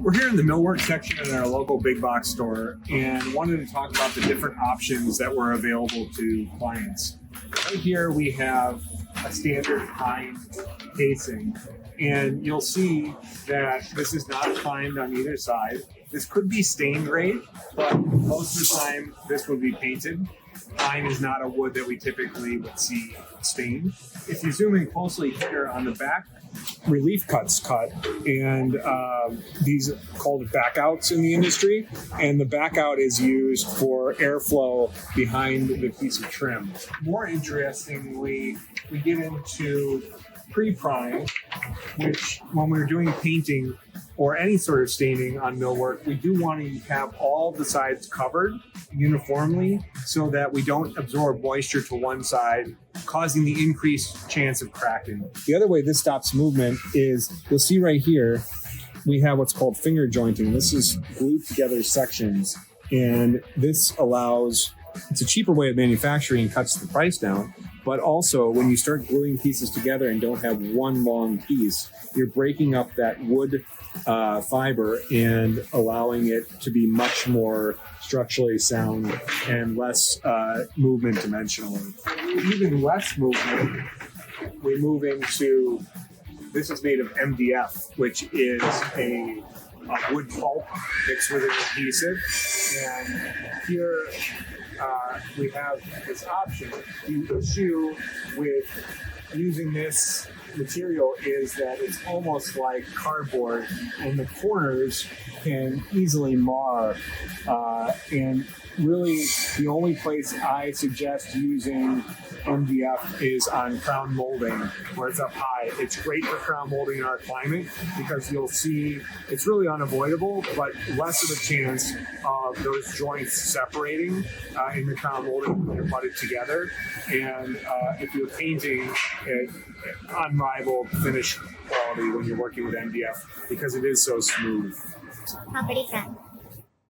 We're here in the millwork section in our local big box store and wanted to talk about the different options that were available to clients. Right here we have a standard pine casing, and you'll see that this is not primed on either side. This could be stain grade, but most of the time this would be painted. Pine is not a wood that we typically would see stained. If you zoom in closely here on the back, relief cuts cut, and these are called backouts in the industry, and the backout is used for airflow behind the piece of trim. More interestingly, we get into pre-prime, which when we're doing painting or any sort of staining on millwork, we do want to have all the sides covered uniformly so that we don't absorb moisture to one side, causing the increased chance of cracking. The other way this stops movement is, you'll see right here, we have what's called finger jointing. This is glued together sections, and this allows, it's a cheaper way of manufacturing, cuts the price down, but also when you start gluing pieces together and don't have one long piece, you're breaking up that wood fiber and allowing it to be much more structurally sound and less movement dimensionally. Even less movement, we move into, this is made of MDF, which is a wood pulp mixed with an adhesive. And here we have this option. The issue with using this material is that it's almost like cardboard, and the corners can easily mar. And really, the only place I suggest using MDF is on crown molding, where it's up high. It's great for crown molding in our climate because you'll see it's really unavoidable, but less of a chance of those joints separating in the crown molding when they're butted together. And if you're painting, unrivaled finish quality when you're working with MDF because it is so smooth. Property friend.